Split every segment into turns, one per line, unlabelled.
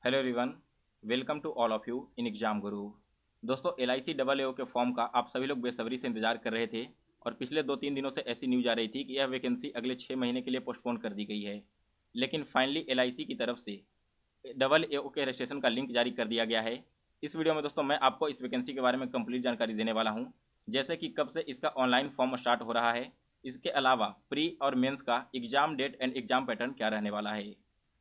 Hello everyone, welcome to all of you in exam Guru. दोस्तों, LIC double AO के form का आप सभी लोग बेसब्री से इंतजार कर रहे थे और पिछले 2-3 दिनों से ऐसी न्यूज़ आ रही थी कि यह वैकेंसी अगले 6 महीने के लिए पोस्टपोन कर दी गई है। लेकिन फाइनली LIC की तरफ से डबल AO के रजिस्ट्रेशन का लिंक जारी कर दिया गया है। इस वीडियो में दोस्तों मैं आपको इस वैकेंसी के बारे में कंप्लीट जानकारी देने वाला हूँ, जैसे कि कब से इसका ऑनलाइन फॉर्म स्टार्ट हो रहा है, इसके अलावा प्री और मेंस का exam date and exam pattern क्या रहने वाला है।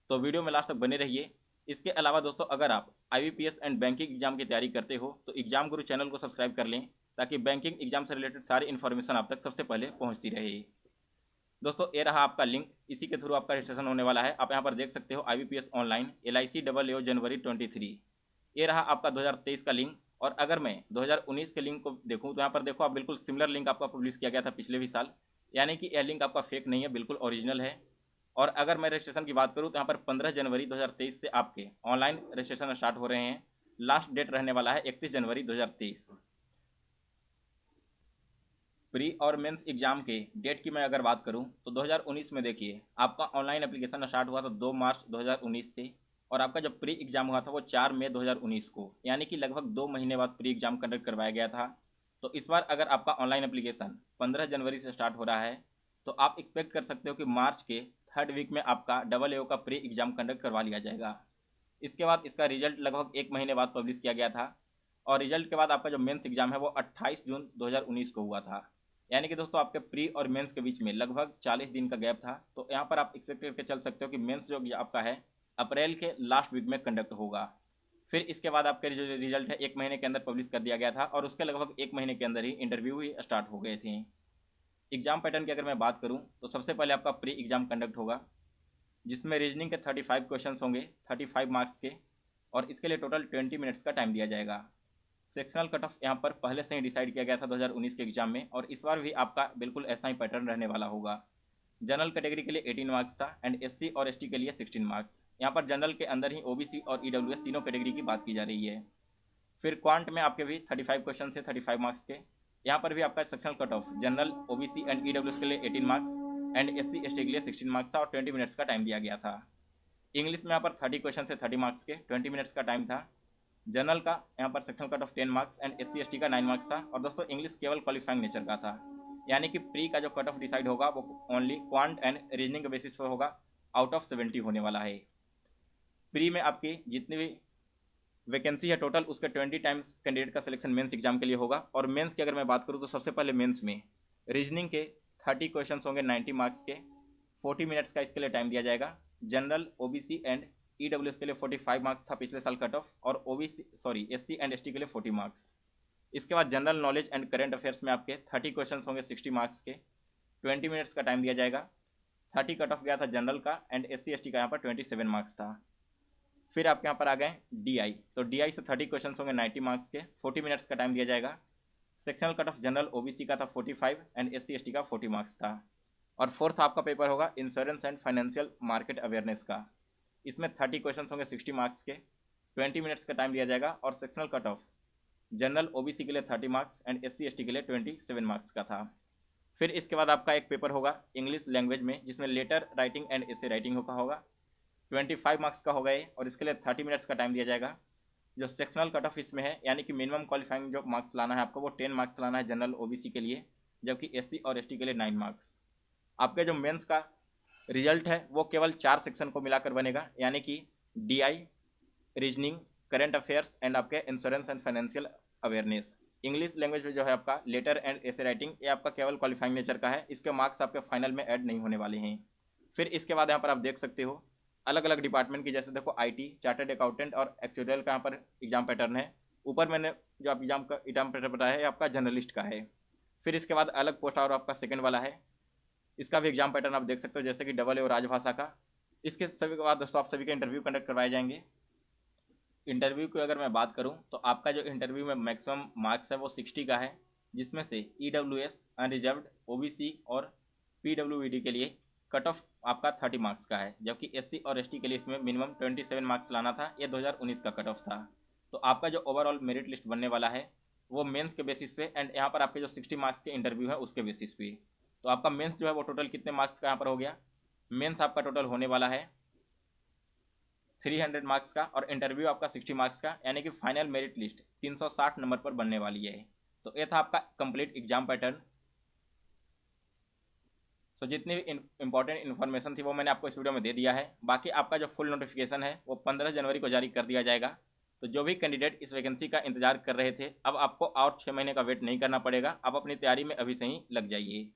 तो वीडियो में लास्ट तक बने रहिए। इसके अलावा दोस्तों, अगर आप IBPS एंड बैंकिंग एग्जाम की तैयारी करते हो तो एग्जाम गुरु चैनल को सब्सक्राइब कर लें, ताकि बैंकिंग एग्जाम से रिलेटेड सारी इन्फॉर्मेशन आप तक सबसे पहले पहुंचती रहे। दोस्तों, ये रहा आपका लिंक, इसी के थ्रू आपका रजिस्ट्रेशन होने वाला है। आप यहाँ पर देख सकते हो IBPS online LIC double AO जनवरी 23। ये रहा आपका 2023 का लिंक। और अगर मैं 2019 के लिंक को देखूँ तो यहाँ पर देखो आप, बिल्कुल सिमिलर लिंक आपका पब्लिश किया गया था पिछले भी साल, यानी कि यह लिंक आपका फेक नहीं है, बिल्कुल ओरिजिनल है। और अगर मैं रजिस्ट्रेशन की बात करूँ तो यहाँ पर 15 जनवरी 2023 से आपके ऑनलाइन रजिस्ट्रेशन स्टार्ट हो रहे हैं। लास्ट डेट रहने वाला है 31 जनवरी 2023। प्री और मेंस एग्जाम के डेट की मैं अगर बात करूं तो 2019 में देखिए आपका ऑनलाइन एप्लीकेशन स्टार्ट हुआ था 2 मार्च 2019 से, और आपका जब प्री एग्जाम हुआ था वो 4 मई 2019 को, यानी कि लगभग 2 महीने बाद प्री एग्जाम कंडक्ट करवाया गया था। तो इस बार अगर आपका ऑनलाइन एप्लीकेशन 15 जनवरी से स्टार्ट हो रहा है तो आप एक्सपेक्ट कर सकते हो कि मार्च के 3rd वीक में आपका डबल AO का प्री एग्जाम कंडक्ट करवा लिया जाएगा। इसके बाद इसका रिजल्ट लगभग 1 महीने बाद पब्लिश किया गया था, और रिजल्ट के बाद आपका जो मेंस एग्जाम है वो 28 जून 2019 को हुआ था। यानी कि दोस्तों आपके प्री और मेंस के बीच में लगभग 40 दिन का गैप था। तो यहाँ पर आप एक्सपेक्ट करके चल सकते हो कि मेंस जो आपका है अप्रैल के लास्ट वीक में कंडक्ट होगा। फिर इसके बाद आपके जो रिजल्ट है 1 महीने के अंदर पब्लिश कर दिया गया था, और उसके लगभग 1 महीने के अंदर ही इंटरव्यू ही स्टार्ट हो गए थे। एग्जाम पैटर्न की अगर मैं बात करूँ तो सबसे पहले आपका प्री एग्जाम कंडक्ट होगा, जिसमें रीजनिंग के 35 क्वेश्चन होंगे 35 मार्क्स के, और इसके लिए टोटल 20 मिनट्स का टाइम दिया जाएगा। सेक्शनल कट ऑफ यहाँ पर पहले से ही डिसाइड किया गया था 2019 के एग्जाम में, और इस बार भी आपका बिल्कुल ऐसा ही पैटर्न रहने वाला होगा। जनरल कैटेगरी के लिए 18 मार्क्स था एंड SC और ST के लिए 16 मार्क्स। यहाँ पर जनरल के अंदर ही OBC और EWS तीनों कैटेगरी की बात की जा रही है। फिर क्वांट में आपके भी 35 क्वेश्चन थे 35 मार्क्स के। यहाँ पर भी आपका sectional cut off general OBC and EWS के लिए 18 मार्क्स एंड SC ST के लिए 16 मार्क्स था, और 20 मिनट्स का टाइम दिया गया था। इंग्लिश में यहाँ पर 30 क्वेश्चन थे 30 मार्क्स के, 20 मिनट्स का टाइम था। जनरल का यहाँ पर section cut off 10 marks and SC ST का 9 मार्क्स था। और दोस्तों, इंग्लिश केवल क्वालिफाइंग नेचर का था, यानी कि प्री का जो कट ऑफ डिसाइड होगा वो ओनली क्वांट एंड रीजनिंग के बेसिस पर होगा। आउट ऑफ 70 होने वाला है। प्री में आपकी जितनी भी वैकेंसी है टोटल, उसके 20 टाइम्स कैंडिडेट का सिलेक्शन मेंस एग्जाम के लिए होगा। और मेंस की अगर मैं बात करूँ तो सबसे पहले मेंस में रीजनिंग के 30 क्वेश्चन होंगे 90 मार्क्स के, 40 मिनट्स का इसके लिए टाइम दिया जाएगा। जनरल OBC एंड EWS के लिए 45 मार्क्स था पिछले साल कट ऑफ, और SC एंड ST के लिए 40 मार्क्स। इसके बाद general knowledge and current affairs में आपके 30 क्वेश्चन होंगे 60 मार्क्स के, 20 मिनट्स का टाइम दिया जाएगा। 30 कट ऑफ गया था जनरल का एंड SC ST का यहाँ पर 27 मार्क्स था। फिर आपके यहाँ पर आ गए DI, तो DI से 30 क्वेश्चन होंगे 90 मार्क्स के, 40 मिनट्स का टाइम दिया जाएगा। Sectional cut off general OBC का था 45 एंड SC ST का 40 मार्क्स था। और फोर्थ आपका पेपर होगा insurance and financial market awareness का। इसमें 30 क्वेश्चन होंगे 60 मार्क्स के, 20 मिनट्स का टाइम दिया जाएगा। और sectional cut off general OBC के लिए 30 मार्क्स एंड SC ST के लिए 27 मार्क्स का था। फिर इसके बाद आपका एक पेपर होगा इंग्लिश लैंग्वेज में, जिसमें letter writing and essay writing होगा 25 मार्क्स का होगा ये, और इसके लिए 30 मिनट्स का टाइम दिया जाएगा। जो सेक्शनल कट ऑफ इसमें है, यानी कि मिनिमम क्वालिफाइंग जो मार्क्स लाना है आपको वो 10 मार्क्स लाना है जनरल OBC के लिए, जबकि SC और ST के लिए 9 मार्क्स। आपके जो मेंस का रिजल्ट है वो केवल 4 सेक्शन को मिलाकर बनेगा, यानी कि DI, reasoning, current affairs and आपके insurance and financial awareness. English language में जो है आपका लेटर एंड एसे राइटिंग, ये आपका केवल क्वालिफाइंग नेचर का है, इसके मार्क्स आपके फाइनल में ऐड नहीं होने वाले हैं। फिर इसके बाद यहाँ पर आप देख सकते हो अलग अलग डिपार्टमेंट की, जैसे देखो IT, चार्टर्ड अकाउंटेंट और एक्चुअरियल का यहाँ पर एग्जाम पैटर्न है। ऊपर मैंने जो आप एग्जाम पैटर्न बताया है आपका जर्नलिस्ट का है। फिर इसके बाद अलग पोस्ट और आपका सेकंड वाला है, इसका भी एग्जाम पैटर्न आप देख सकते हो, जैसे कि डबल AO राजभाषा का। इसके सभी के बाद दोस्तों आप सभी के इंटरव्यू कंडक्ट करवाए जाएंगे। इंटरव्यू की अगर मैं बात करूं तो आपका जो इंटरव्यू में मैक्सिमम मार्क्स है वो 60 का है, जिसमें से EWS, अनरिजर्व्ड, OBC और PWBD के लिए कट ऑफ आपका 30 मार्क्स का है, जबकि SC और ST के लिए इसमें मिनिमम 27 मार्क्स लाना था। ये 2019 का कट ऑफ था। तो आपका जो ओवरऑल मेरिट लिस्ट बनने वाला है वो मेंस के बेसिस पे एंड यहाँ पर आपके जो 60 मार्क्स के इंटरव्यू है उसके बेसिस पे। तो आपका मेंस जो है वो टोटल कितने मार्क्स का यहाँ पर हो गया, मेंस आपका टोटल होने वाला है 300 मार्क्स का और इंटरव्यू आपका 60 मार्क्स का, यानी कि फाइनल मेरिट लिस्ट 360 नंबर पर बनने वाली है। तो ये था आपका कंप्लीट एग्जाम पैटर्न। तो जितनी भी इंपॉर्टेंट इन्फॉर्मेशन थी वो मैंने आपको इस वीडियो में दे दिया है। बाकी आपका जो फुल नोटिफिकेशन है वो 15 जनवरी को जारी कर दिया जाएगा। तो जो भी कैंडिडेट इस वैकेंसी का इंतजार कर रहे थे, अब आपको और 6 महीने का वेट नहीं करना पड़ेगा। आप अपनी तैयारी में अभी से ही लग जाइए।